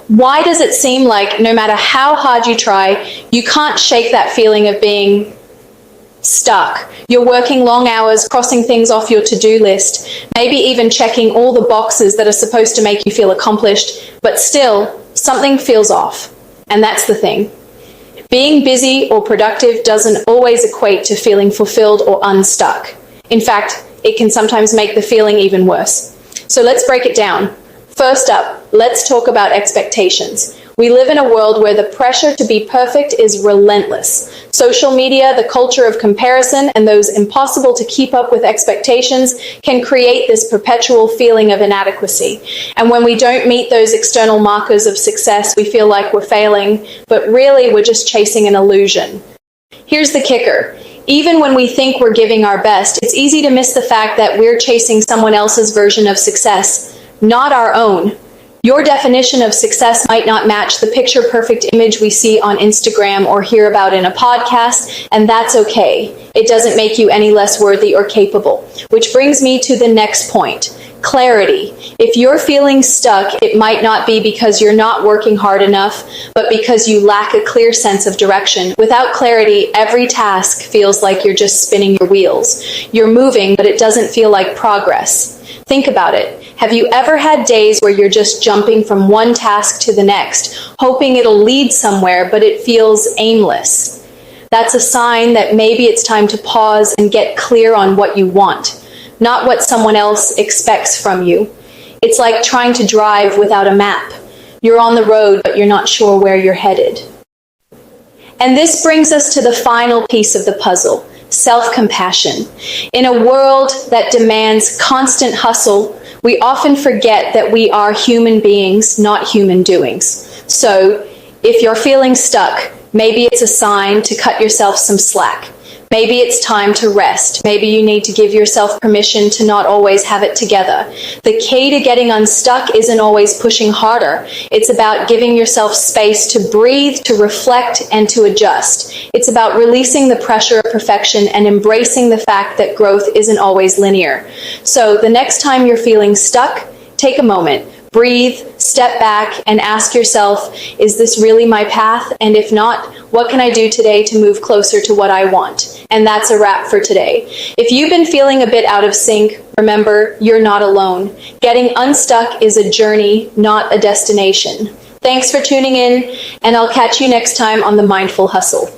Why does it seem like no matter how hard you try, you can't shake that feeling of being stuck? You're working long hours, crossing things off your to-do list, maybe even checking all the boxes that are supposed to make you feel accomplished, but still, something feels off. And that's the thing. Being busy or productive doesn't always equate to feeling fulfilled or unstuck. In fact, it can sometimes make the feeling even worse. So let's break it down. First up, let's talk about expectations. We live in a world where the pressure to be perfect is relentless. Social media, the culture of comparison, and those impossible to keep up with expectations can create this perpetual feeling of inadequacy. And when we don't meet those external markers of success, we feel like we're failing, but really we're just chasing an illusion. Here's the kicker. Even when we think we're giving our best, it's easy to miss the fact that we're chasing someone else's version of success, not our own. Your definition of success might not match the picture-perfect image we see on Instagram or hear about in a podcast, and that's okay. It doesn't make you any less worthy or capable. Which brings me to the next point. Clarity. If you're feeling stuck, it might not be because you're not working hard enough, but because you lack a clear sense of direction. Without clarity, every task feels like you're just spinning your wheels. You're moving, but it doesn't feel like progress. Think about it. Have you ever had days where you're just jumping from one task to the next, hoping it'll lead somewhere, but it feels aimless? That's a sign that maybe it's time to pause and get clear on what you want, not what someone else expects from you. It's like trying to drive without a map. You're on the road, but you're not sure where you're headed. And this brings us to the final piece of the puzzle, self-compassion. In a world that demands constant hustle, we often forget that we are human beings, not human doings. So, if you're feeling stuck, maybe it's a sign to cut yourself some slack. Maybe it's time to rest. Maybe you need to give yourself permission to not always have it together. The key to getting unstuck isn't always pushing harder. It's about giving yourself space to breathe, to reflect, and to adjust. It's about releasing the pressure of perfection and embracing the fact that growth isn't always linear. So the next time you're feeling stuck, take a moment. Breathe, step back, and ask yourself, is this really my path? And if not, what can I do today to move closer to what I want? And that's a wrap for today. If you've been feeling a bit out of sync, remember, you're not alone. Getting unstuck is a journey, not a destination. Thanks for tuning in, and I'll catch you next time on The Mindful Hustle.